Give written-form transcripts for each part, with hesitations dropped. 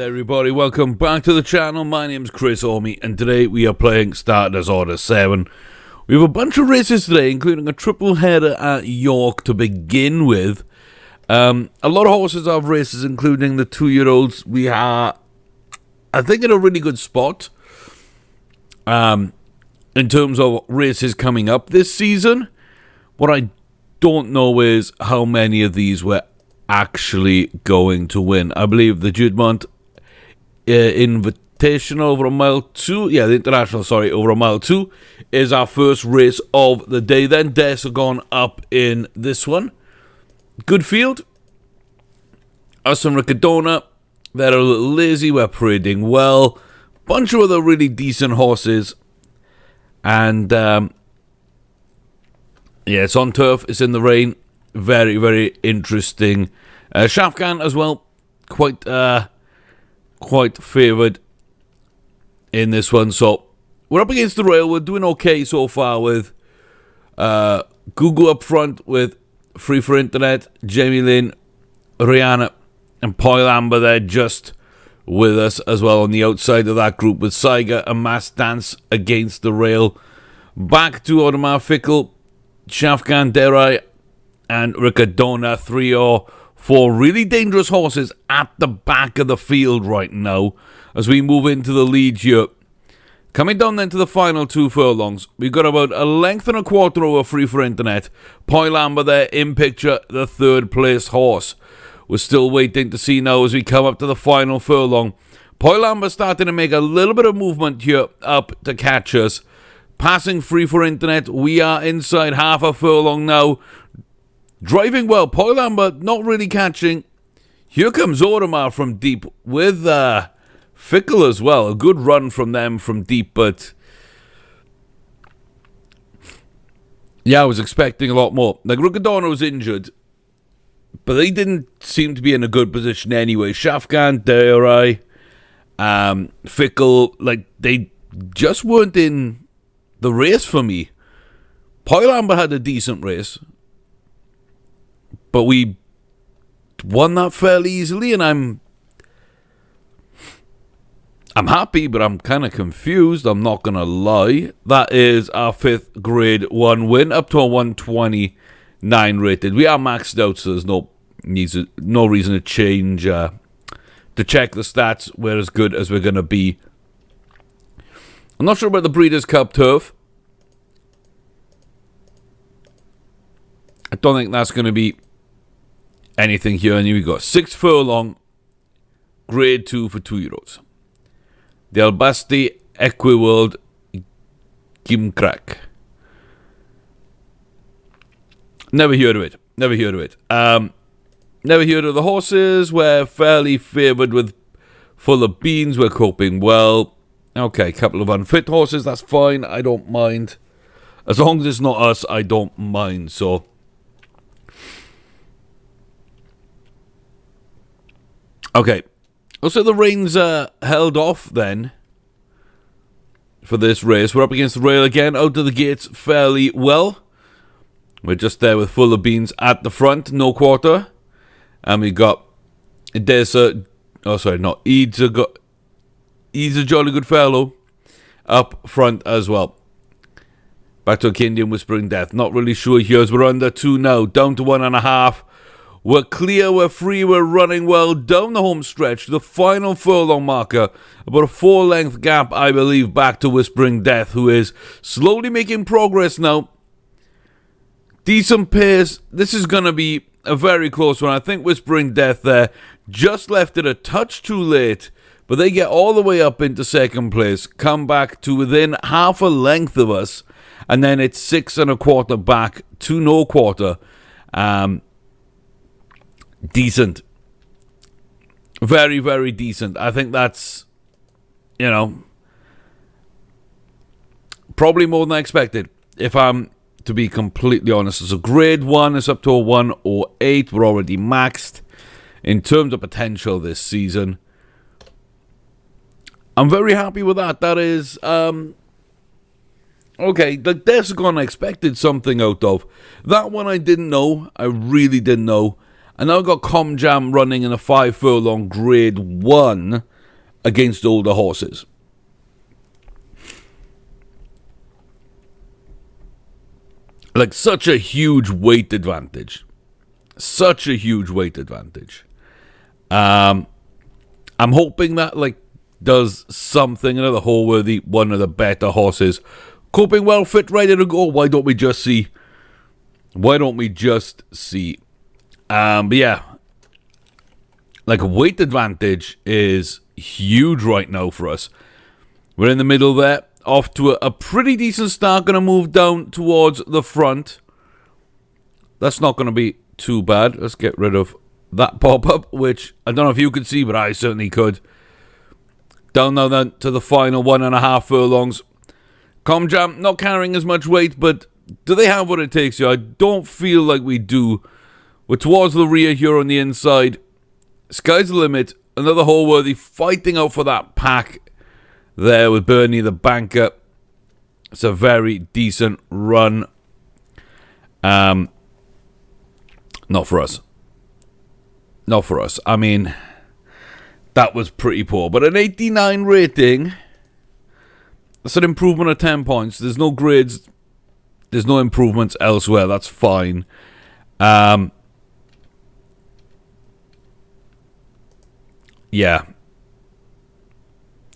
there everybody, welcome back to the channel. My name's Chris Orme and today we are playing Starters Order 7. We have a bunch of races today, including a triple header at York to begin with. A lot of horses have races, including the 2-year-olds. We are, I think, in a really good spot in terms of races coming up this season. What I don't know is how many of these we're actually going to win. I believe the Judmont Invitational over a mile 2, the International, over a mile 2 is our first race of the day. Then Desagon up in this one. Good field. Us and Ricardona, they're a little lazy, we're parading well. Bunch of other really decent horses. And it's on turf, it's in the rain. Very, very interesting. Shafgan as well, quite favoured in this one. So we're up against the rail. We're doing okay so far with Google up front with Free for Internet, Jamie Lynn, Rihanna, and Poil Amber there just with us as well on the outside of that group with Saiga and Mass Dance against the rail. Back to Audemars Fickle, Shafgan, Derai, and Ricardona, 3 or 4 really dangerous horses at the back of the field right now as we move into the lead here. Coming down then to the final 2 furlongs, we've got about a length and a quarter over Free for Internet. Poil Amber there in picture, the 3rd place horse. We're still waiting to see now as we come up to the final furlong. Poil Amber starting to make a little bit of movement here up to catch us. Passing Free for Internet, we are inside half a furlong now. Driving well, Poil Amber not really catching. Here comes Audemars from deep with Fickle as well. A good run from them from deep, but I was expecting a lot more. Like, Ricardona was injured, but they didn't seem to be in a good position anyway. Shafgan, Derai, Fickle, they just weren't in the race for me. Poil Amber had a decent race, but we won that fairly easily, and I'm happy, but I'm kind of confused. I'm not going to lie. That is our 5th Grade 1 win, up to a 129 rated. We are maxed out, so there's no reason to change, to check the stats. We're as good as we're going to be. I'm not sure about the Breeders' Cup turf. I don't think that's going to be anything here. And here we go. 6 furlong, grade 2 for 2-year-olds. The Albasti Equiworld Gimcrack. Never heard of it. Never heard of the horses. We're fairly favoured with Full of Beans. We're coping well. Okay, couple of unfit horses. That's fine. I don't mind. As long as it's not us, I don't mind. So okay, so the reins are held off then for this race. We're up against the rail again, out of the gates fairly well. We're just there with Full of Beans at the front, no quarter. And we got Eed's a Jolly Good Fellow up front as well. Back to a Kindian Whispering Death. Not really sure here as we're under 2 now, down to 1.5. We're clear, we're free, we're running well down the home stretch. The final furlong marker, about a 4-length gap, I believe, back to Whispering Death, who is slowly making progress now. Decent pace. This is going to be a very close one. I think Whispering Death there just left it a touch too late, but they get all the way up into 2nd place, come back to within half a length of us, and then it's 6 1/4 back to no quarter. Decent. Very, very decent. I think that's, probably more than I expected, if I'm to be completely honest. So grade 1 is up to a 108. We're already maxed in terms of potential this season. I'm very happy with that. That is, okay, the Desagon I expected something out of. That one I didn't know. I really didn't know. And now I've got Com Jam running in a 5 furlong grade 1 against older horses. Like, such a huge weight advantage. Such a huge weight advantage. I'm hoping that, like, does something. Another Holworthy, one of the better horses. Coping well, fit, ready to go. Why don't we just see? But yeah. Like, weight advantage is huge right now for us. We're in the middle there. Off to a pretty decent start. Going to move down towards the front. That's not going to be too bad. Let's get rid of that pop-up, which I don't know if you could see, but I certainly could. Down now then to the final 1.5 furlongs. Com Jam not carrying as much weight, but do they have what it takes here? I don't feel like we do. We're towards the rear here on the inside. Sky's the limit. Another Holworthy fighting out for that pack there with Bernie the banker. It's a very decent run. Not for us. Not for us. I mean, that was pretty poor. But an 89 rating, that's an improvement of 10 points. There's no grades. There's no improvements elsewhere. That's fine. Yeah.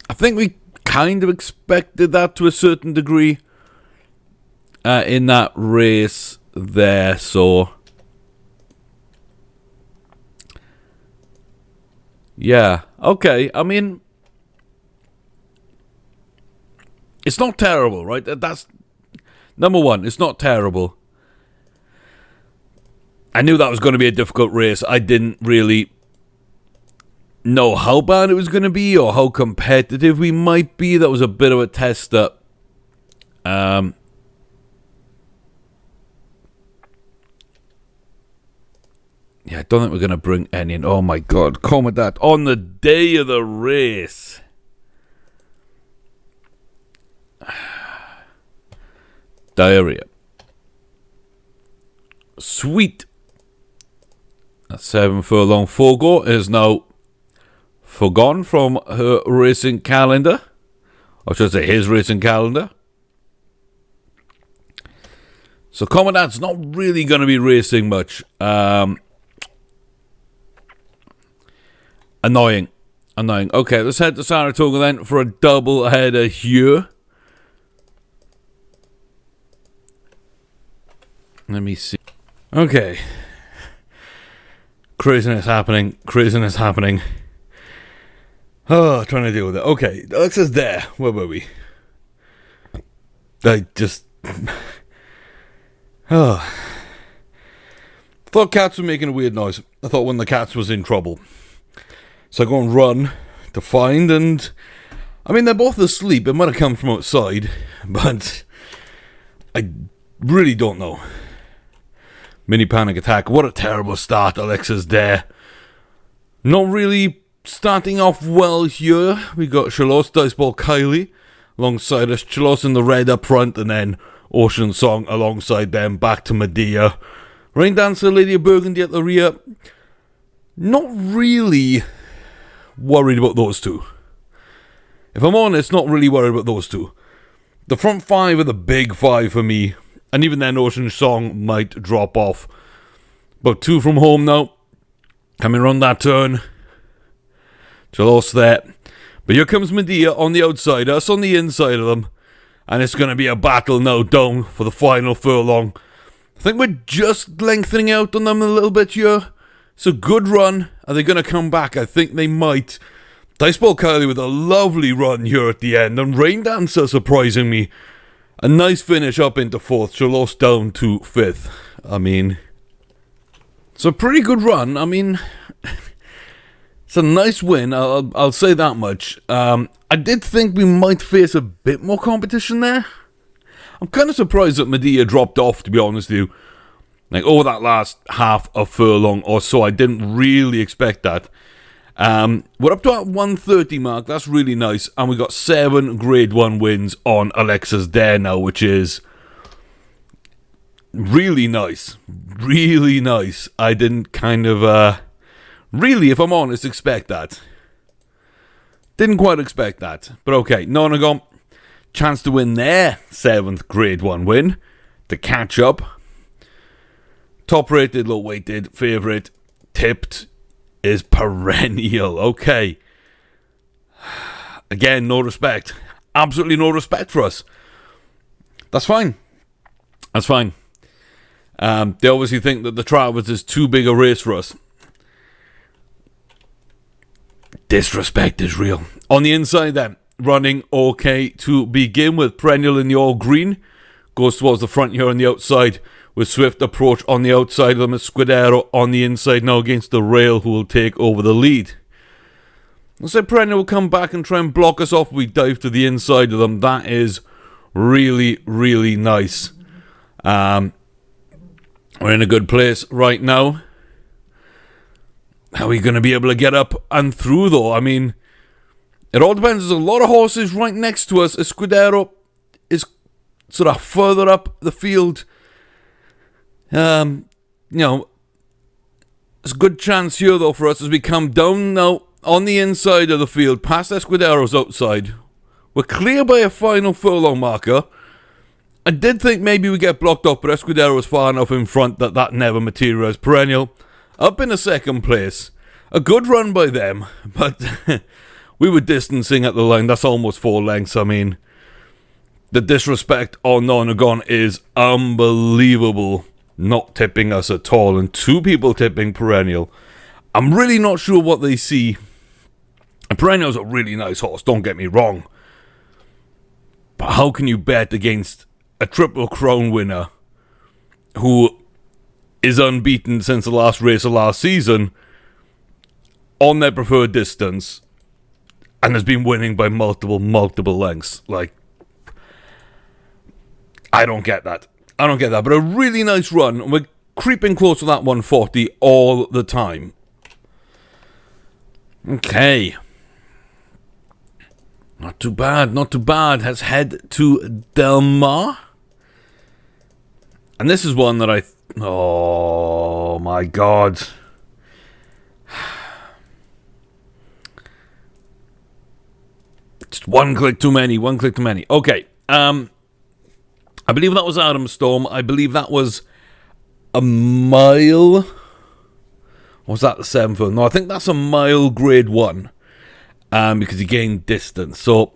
I think we kind of expected that to a certain degree in that race there. So, yeah. Okay. I mean, it's not terrible, right? That's number one. It's not terrible. I knew that was going to be a difficult race. I didn't really know how bad it was going to be or how competitive we might be. That was a bit of a tester. Yeah, I don't think we're going to bring any in. Oh my god, Commandant on the day of the race. Diarrhea. Sweet. That 7 furlong Fogo is now forgone from her racing calendar. Or should I say his racing calendar. So Commandant's not really going to be racing much. Annoying. Okay, let's head to Saratoga then for a double header here. Let me see. Okay. Craziness happening. Oh, trying to deal with it. Okay, Alexa's there. Where were we? I just... Oh. Thought cats were making a weird noise. I thought one of the cats was in trouble. So I go and run to find, and... I mean, they're both asleep. It might have come from outside, but... I really don't know. Mini panic attack. What a terrible start. Alexa's there. Not really starting off well here. We got Chalos, Diceball, Kylie alongside us. Chalos in the red up front, and then Ocean Song alongside them. Back to Medea. Rain Dancer, Lady of Burgundy at the rear. Not really worried about those two. If I'm honest, not really worried about those two. The front 5 are the big 5 for me. And even then, Ocean Song might drop off. But 2 from home now. Coming around that turn. Chalos there. But here comes Medea on the outside. Us on the inside of them. And it's going to be a battle now down for the final furlong. I think we're just lengthening out on them a little bit here. It's a good run. Are they going to come back? I think they might. Diceball Kylie with a lovely run here at the end. And Rain Dancer surprising me. A nice finish up into 4th. Chalos down to 5th. I mean, it's a pretty good run. I mean, it's a nice win. I'll say that much. I did think we might face a bit more competition there. I'm kind of surprised that Medea dropped off, to be honest with you. Like, over that last half a furlong or so. I didn't really expect that. We're up to that 130 mark. That's really nice. And we got 7 grade 1 wins on Alexa's Dare now, which is really nice. Really nice. I didn't kind of, really, if I'm honest, expect that. Didn't quite expect that. But okay, Nonagon, chance to win their 7th Grade 1 win. To catch up. Top rated, low weighted, favourite, tipped is perennial. Okay. Again, no respect. Absolutely no respect for us. That's fine. That's fine. They obviously think that the Travers is too big a race for us. Disrespect is real. On the inside then, running okay to begin with. Perennial in the all green. Goes towards the front here on the outside. With swift approach on the outside of them. Scuderia on the inside now against the rail, who will take over the lead. I said Perennial will come back and try and block us off. We dive to the inside of them. That is really, really nice. We're in a good place right now. How are we going to be able to get up and through, though? I mean, it all depends. There's a lot of horses right next to us. Scuderia is sort of further up the field. You know, there's a good chance here, though, for us as we come down now on the inside of the field, past Escuderia's outside. We're clear by a final furlong marker. I did think maybe we get blocked up, but Escuderia was far enough in front that never materialised. Perennial up in a 2nd place. A good run by them, but we were distancing at the line. That's almost 4 lengths. I mean, the disrespect on Nonagon is unbelievable. Not tipping us at all, and 2 people tipping Perennial. I'm really not sure what they see. And Perennial's a really nice horse, don't get me wrong. But how can you bet against a Triple Crown winner who is unbeaten since the last race of last season on their preferred distance and has been winning by multiple lengths? Like, I don't get that. But a really nice run. We're creeping close to that 140 all the time. Okay. Not too bad. Let's head to Del Mar. And this is one that oh my God. Just one click too many. Okay. I believe that was Adam Storm. I believe that was a mile. Or was that the 7th furlong? No, I think that's a mile grade 1. Because he gained distance. So,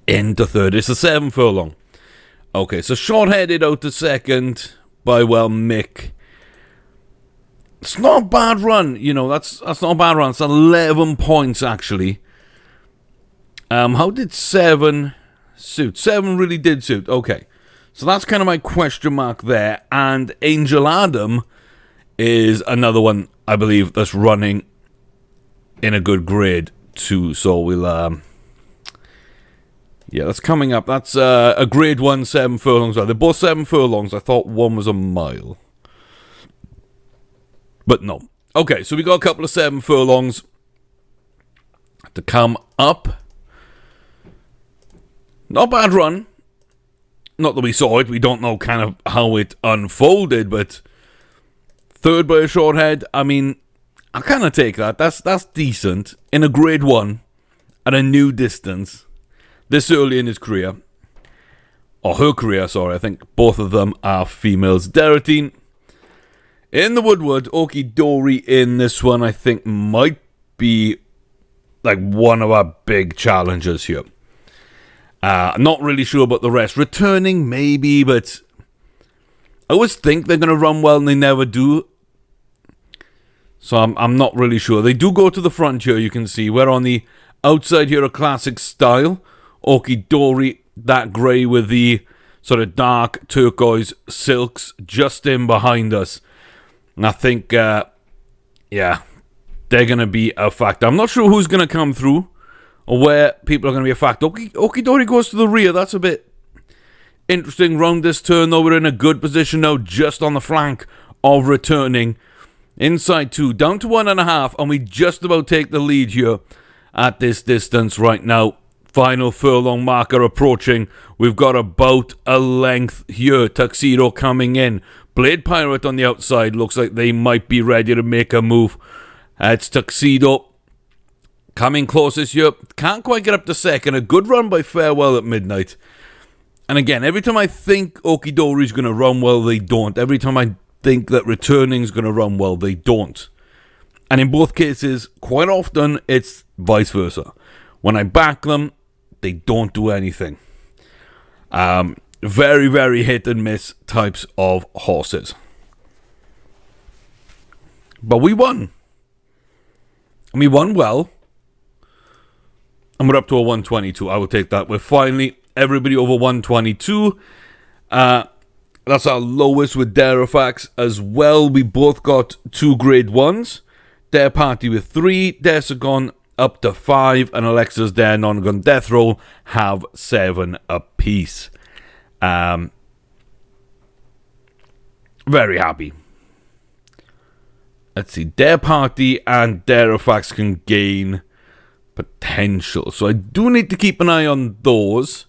into 3rd. It's the 7th furlong. Okay, so short-headed out to 2nd by, well, Mick. It's not a bad run. You know, that's not a bad run. It's 11 points, actually. How did 7... suit? 7 really did suit. Okay. So that's kind of my question mark there. And Angel Adam is another one, I believe, that's running in a good grade too. So we'll, yeah, that's coming up. That's a grade 1 7 furlongs. They're both 7 furlongs. I thought one was a mile. But no. Okay, so we got a couple of 7 furlongs to come up. Not a bad run. Not that we saw it. We don't know kind of how it unfolded, but 3rd by a short head. I mean, I kind of take that. That's decent in a grade 1 at a new distance this early in his career. Or her career, sorry. I think both of them are females. Deratine in the Woodward. Okidori in this one, I think, might be like one of our big challenges here. Not really sure about the rest. Returning, maybe, but I always think they're going to run well and they never do. So I'm not really sure. They do go to the front here, you can see. We're on the outside here, a classic style. Okidori, that grey with the sort of dark turquoise silks just in behind us. And I think, yeah, they're going to be a factor. I'm not sure who's going to come through or where people are going to be a factor. Okidori goes to the rear. That's a bit interesting. Round this turn, though, we're in a good position now, just on the flank of returning. Inside 2, down to 1.5, and we just about take the lead here at this distance right now. Final furlong marker approaching. We've got about a length here. Tuxedo coming in. Blade Pirate on the outside. Looks like they might be ready to make a move. It's Tuxedo coming closest here. Can't quite get up to second. A good run by Farewell at Midnight. And again, every time I think Okidori's going to run well, they don't. Every time I think that Returning's going to run well, they don't. And in both cases, quite often, it's vice versa. When I back them, they don't do anything. Very, very hit and miss types of horses. But we won. And we won well. And we're up to a 122. I will take that. We're finally everybody over 122. That's our lowest with Derifax as well. We both got 2 grade 1s. Dare Party with 3. Desagon up to 5. And Alexa's Dare Non-Gun Death Roll have 7 apiece. Very happy. Let's see. Dare Party and Derifax can gain potential. So I do need to keep an eye on those.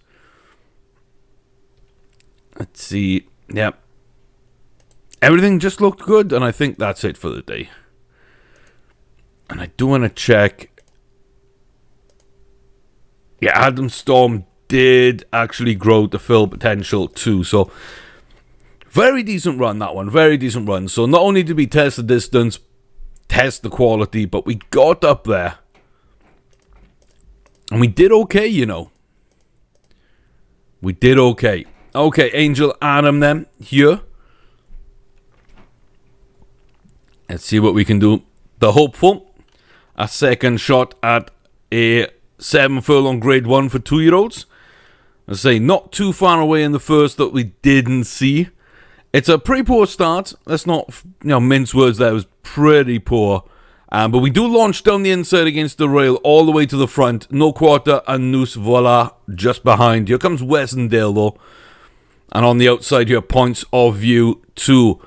Let's see. Yep. Everything just looked good, and I think that's it for the day. And I do want to check. Yeah, Adam Storm did actually grow to full potential too. So, very decent run, that one. Very decent run. So, not only did we test the distance, test the quality, but we got up there. And we did okay, you know. We did okay. Okay, Angel Adam then, here. Let's see what we can do. The Hopeful. A second shot at a 7 furlong grade 1 for 2-year-olds. I say, not too far away in the first that we didn't see. It's a pretty poor start. Let's not, mince words there. It was pretty poor. But we do launch down the inside against the rail all the way to the front. No quarter and Noose Voila just behind. Here comes Wessendale though. And on the outside here, Points of View 2.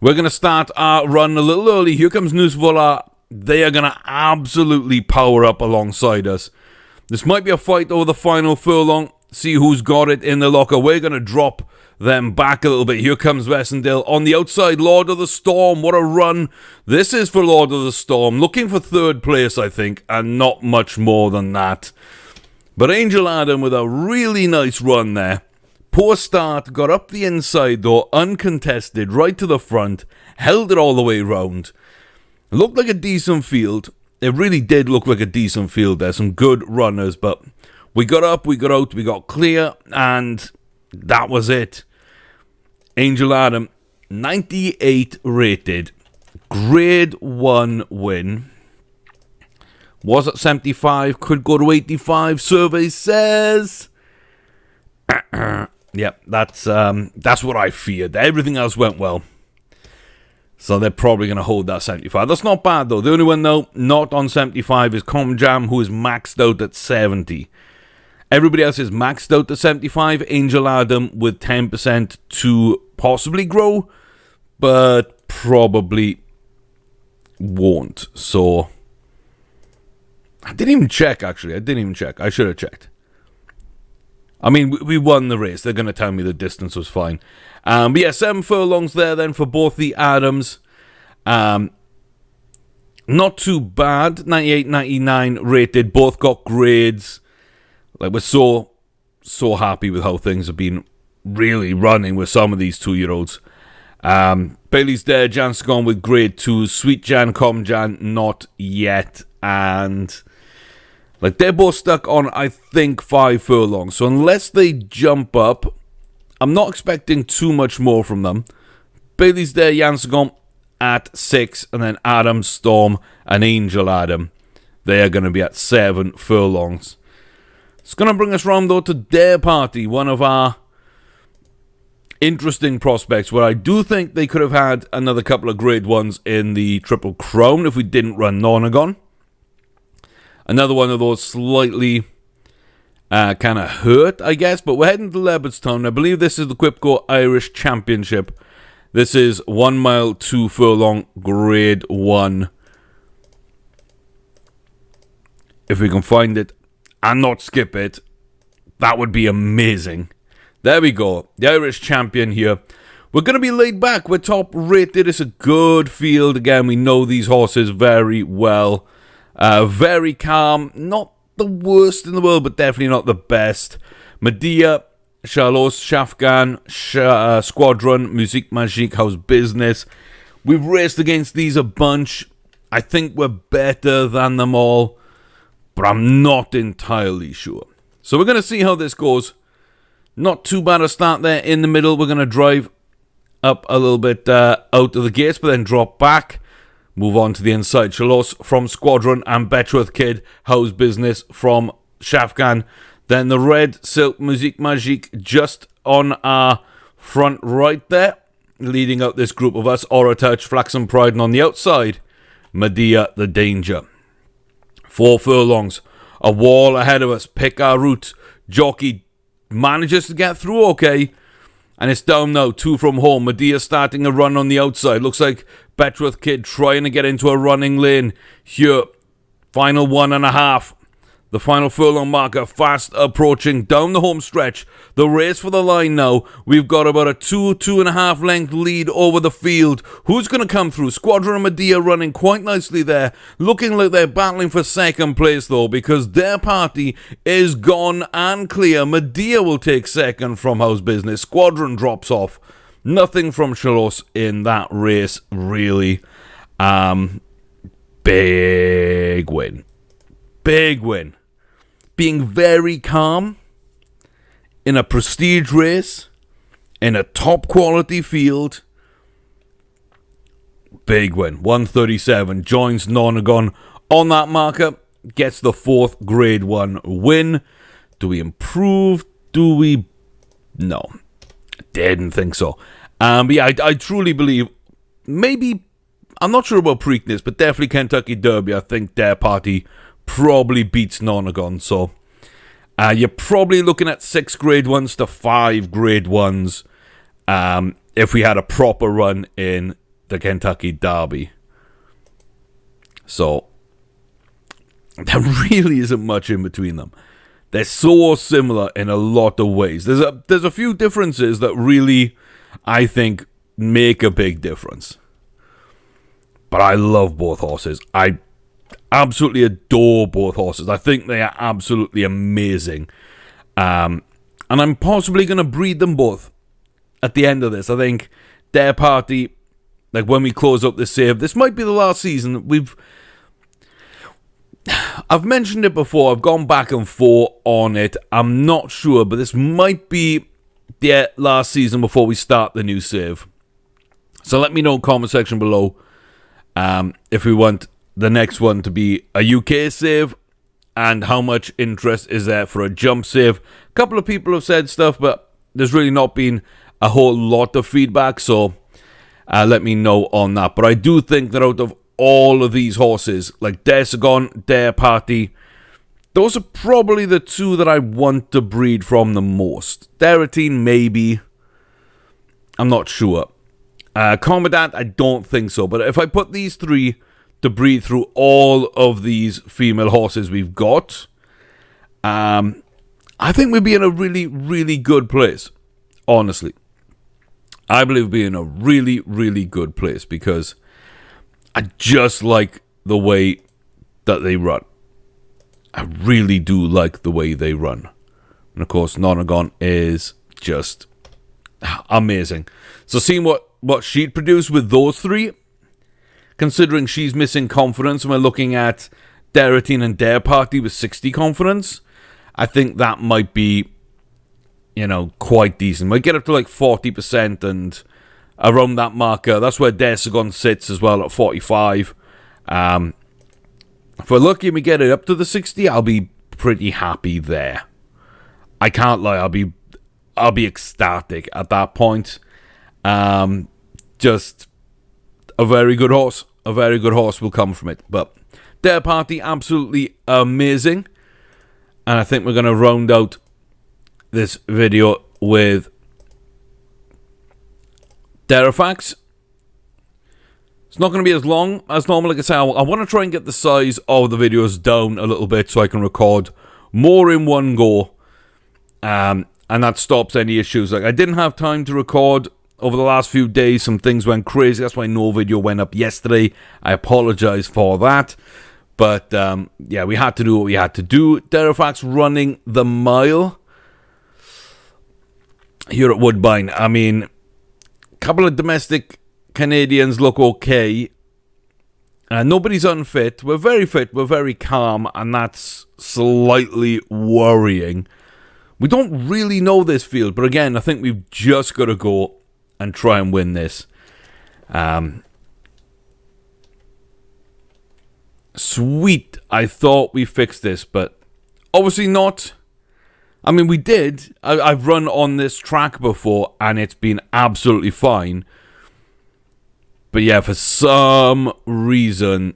We're going to start our run a little early. Here comes Noose Voila. They are going to absolutely power up alongside us. This might be a fight over the final furlong. See who's got it in the locker. We're going to drop them back a little bit. Here comes Wessendale. On the outside, Lord of the Storm. What a run. This is for Lord of the Storm. Looking for 3rd place, I think. And not much more than that. But Angel Adam with a really nice run there. Poor start. Got up the inside, though. Uncontested. Right to the front. Held it all the way round. Looked like a decent field. It really did look like a decent field there. Some good runners, but we got up, we got out, we got clear, and that was it. Angel Adam, 98 rated. Grade 1 win. Was at 75, could go to 85, survey says. Yep, that's what I feared. Everything else went well. So they're probably going to hold that 75. That's not bad, though. The only one, though, not on 75 is Comjam, who is maxed out at 70. Everybody else is maxed out at 75. Angel Adam with 10% to possibly grow, but probably won't. So, I didn't even check, actually. I should have checked. I mean, we won the race. They're going to tell me the distance was fine. But yeah, 7 furlongs there then for both the Adams. Not too bad. 98, 99 rated. Both got grades. Like, we're so happy with how things have been really running with some of these 2-year-olds. Bailey's there. Jan's gone with grade 2. Sweet Jan, Com Jan, not yet. And like, they're both stuck on, I think, 5 furlongs. So unless they jump up, I'm not expecting too much more from them. Bailey's there, Jansson at 6, and then Adam, Storm, and Angel Adam. They are going to be at 7 furlongs. It's going to bring us round, though, to Dare Party, one of our interesting prospects, where I do think they could have had another couple of grade 1s in the Triple Crown if we didn't run Nonagon. Another one of those slightly kind of hurt, I guess. But we're heading to Leopardstown. I believe this is the Quipco Irish Championship. This is 1 mile, 2 furlong, grade 1. If we can find it. and not skip it, that would be amazing. There we go. The Irish champion here. We're going to be laid back. We're top rated. It's a good field. Again, we know these horses very well. Very calm. Not the worst in the world, but definitely not the best. Medea, Charlos, Shafgan, Squadron, Musique Magique, How's Business. We've raced against these a bunch. I think we're better than them all, but I'm not entirely sure. So we're going to see how this goes. Not too bad a start there in the middle. We're going to drive up a little bit out of the gates, but then drop back. Move on to the inside. Chalos from Squadron and Betchworth Kid. How's Business from Shafgan. Then the red Silk Musique Magique just on our front right there. Leading out this group of us. Aura Touch, Flaxen Pride, and on the outside, Medea the Danger. 4 furlongs. A wall ahead of us. Pick our route. Jockey manages to get through okay. And it's down now. 2 from home. Medea starting a run on the outside. Looks like Betchworth Kid trying to get into a running lane. Here. Final 1.5. The final furlong marker fast approaching down the home stretch. The race for the line now. We've got about a 2.5 length lead over the field. Who's going to come through? Squadron and Medea running quite nicely there. Looking like they're battling for second place though, because their party is gone and clear. Medea will take second from House Business. Squadron drops off. Nothing from Chalos in that race really. Big win. Big win. Being very calm in a prestige race, in a top quality field. Big win. 137. Joins Nonagon on that marker. Gets the 4th Grade 1 win. Do we improve? Do we? No. Didn't think so. But yeah, I truly believe, maybe, I'm not sure about Preakness, but definitely Kentucky Derby. I think their party probably beats Nonagon, so you're probably looking at 6 Grade 1s to 5 Grade 1s if we had a proper run in the Kentucky Derby. So there really isn't much in between them. They're so similar in a lot of ways. There's a few differences that really, I think, make a big difference. But I love both horses. I absolutely adore both horses. I think they are absolutely amazing. And I'm possibly going to breed them both at the end of this. I think their party, like when we close up this save, this might be the last season. I've mentioned it before. I've gone back and forth on it. I'm not sure, but this might be the last season before we start the new save. So let me know in the comment section below if we want the next one to be a UK save and how much interest is there for a jump save. A couple of people have said stuff, but there's really not been a whole lot of feedback, so let me know on that. But I do think that out of all of these horses, like Desagon, Dare Party, those are probably the 2 that I want to breed from the most. Deratine, maybe. I'm not sure. Commandant, I don't think so. But if I put these 3 to breed through all of these female horses we've got, I think we'd be in a really, really good place. Honestly. I believe we'd be in a really, really good place because I just like the way that they run. I really do like the way they run. And of course, Nonagon is just amazing. So seeing what she'd produce with those 3, considering she's missing confidence, and we're looking at Deratine and Dare Party with 60 confidence, I think that might be, quite decent. Might get up to like 40% and around that marker. That's where Desagon sits as well at 45. If we're lucky and we get it up to the 60, I'll be pretty happy there. I can't lie, I'll be ecstatic at that point. Just a very good horse. A very good horse will come from it. But Dare Party, absolutely amazing. And I think we're going to round out this video with Derifax. It's not going to be as long as normal. Like I say, I want to try and get the size of the videos down a little bit so I can record more in one go, and that stops any issues. Like, I didn't have time to record over the last few days. Some things went crazy. That's why no video went up yesterday. I apologize for that. But, yeah, we had to do what we had to do. Derefax running the mile here at Woodbine. I mean, a couple of domestic Canadians look okay. Nobody's unfit. We're very fit. We're very calm. And that's slightly worrying. We don't really know this field. But again, I think we've just got to go and try and win this. Sweet. I thought we fixed this, but obviously not. I mean, we did. I've run on this track before, and it's been absolutely fine. But yeah, for some reason,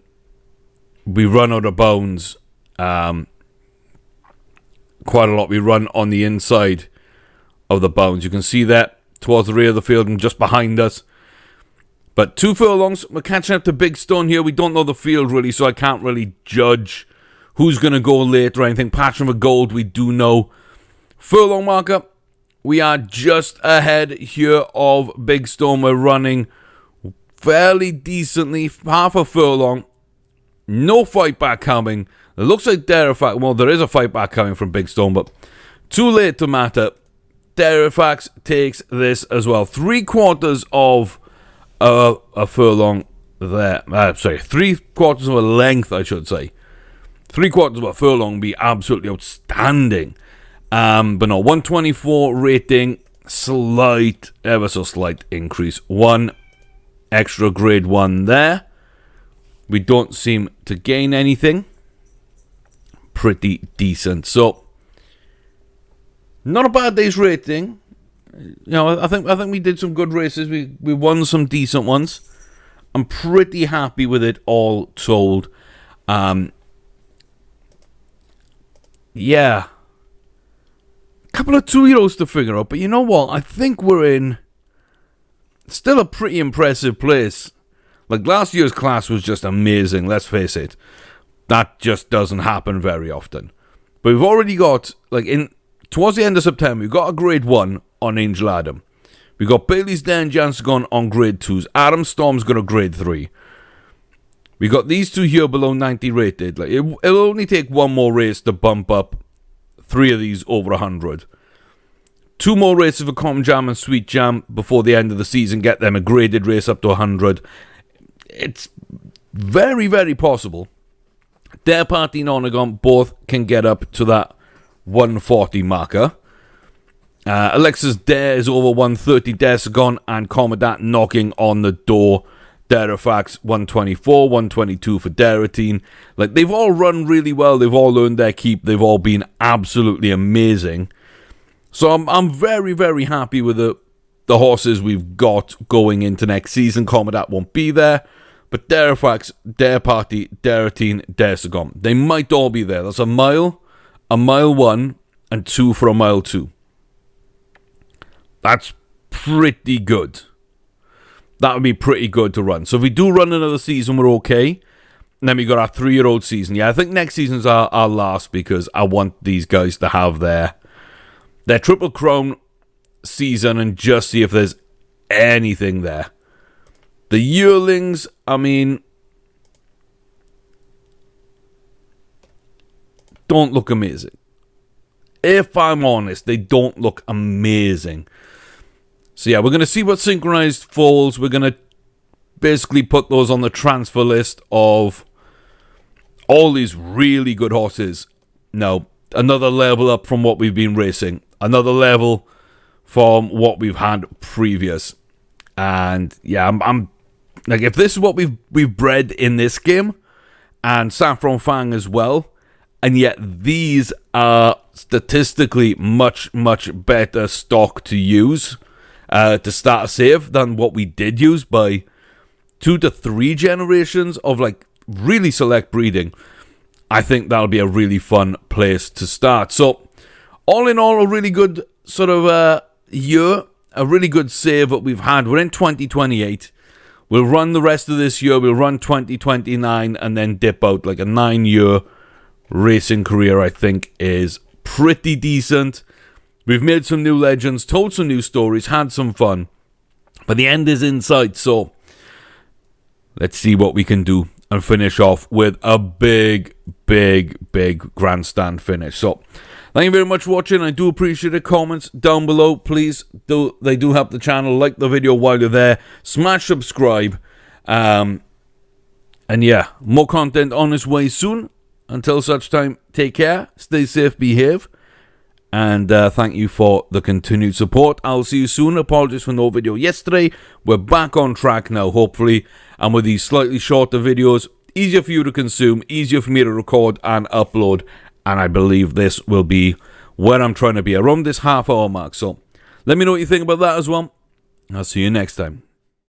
we run out of bounds quite a lot. We run on the inside of the bounds. You can see that towards the rear of the field and just behind us. But 2 furlongs, we're catching up to Big Stone here. We don't know the field really, so I can't really judge who's going to go late or anything. Patching for gold, we do know. Furlong marker, we are just ahead here of Big Stone. We're running fairly decently, half a furlong. No fight back coming. It looks like Derefax, well, there is a fight back coming from Big Stone, but too late to matter. Derefax takes this as well. 3/4 of a furlong there. Sorry, 3/4 of a length, I should say. 3/4 of a furlong would be absolutely outstanding. But no, 124 rating, slight, ever so slight increase. 1 extra grade 1 there. We don't seem to gain anything. Pretty decent. So, not a bad day's rating. You know, I think we did some good races. We won some decent ones. I'm pretty happy with it all told. Yeah. Couple of 2-year-olds to figure out, but you know what? I think we're in still a pretty impressive place. Like, last year's class was just amazing, let's face it. That just doesn't happen very often. But we've already got, like, towards the end of September, we've got a grade 1 on Angel Adam. We've got Bailey's Den Jansen gone on grade 2s. Adam Storm's got a grade 3. We got these two here below 90 rated. Like, it'll only take one more race to bump up 3 of these over 100. 2 more races for Common Jam and Sweet Jam before the end of the season. Get them a graded race up to 100. It's very, very possible. Dare Party and Onagon both can get up to that 140 marker. Alexa's Dare is over 130. Desagon and Commandant knocking on the door. Derefax 124, 122 for Deratine. Like, they've all run really well. They've all earned their keep. They've all been absolutely amazing. So I'm very, very happy with the horses we've got going into next season. Commandant won't be there. But Derefax, Dare Party, Deratine, Desagon, they might all be there. That's a mile 1, and 2 for a mile 2. That's pretty good. That would be pretty good to run. So if we do run another season, we're okay. And then we got our 3-year-old season. Yeah, I think next season's our last, because I want these guys to have their Triple Crown season and just see if there's anything there. The yearlings, I mean, don't look amazing. If I'm honest, they don't look amazing. So yeah, we're going to see what synchronized falls. We're going to basically put those on the transfer list of all these really good horses. Now, another level up from what we've been racing. Another level from what we've had previous. And yeah, I'm like, if this is what we've bred in this game, and Saffron Fang as well, and yet these are statistically much, much better stock to use to start a save than what we did use by 2 to 3 generations of, like, really select breeding. I think that'll be a really fun place to start. So, all in all, a really good sort of year, a really good save that we've had. We're in 2028. We'll run the rest of this year. We'll run 2029 and then dip out, like a 9-year racing career, I think, is pretty decent. We've made some new legends, told some new stories, had some fun. But the end is in sight, so let's see what we can do and finish off with a big, big, big grandstand finish. So, thank you very much for watching. I do appreciate the comments down below. Please, they do help the channel. Like the video while you're there. Smash subscribe. And yeah, more content on its way soon. Until such time, take care, stay safe, behave. And thank you for the continued support. I'll see you soon. Apologies for no video yesterday. We're back on track now, hopefully. And with these slightly shorter videos, easier for you to consume, easier for me to record and upload. And I believe this will be where I'm trying to be, around this half-hour mark. So let me know what you think about that as well. I'll see you next time.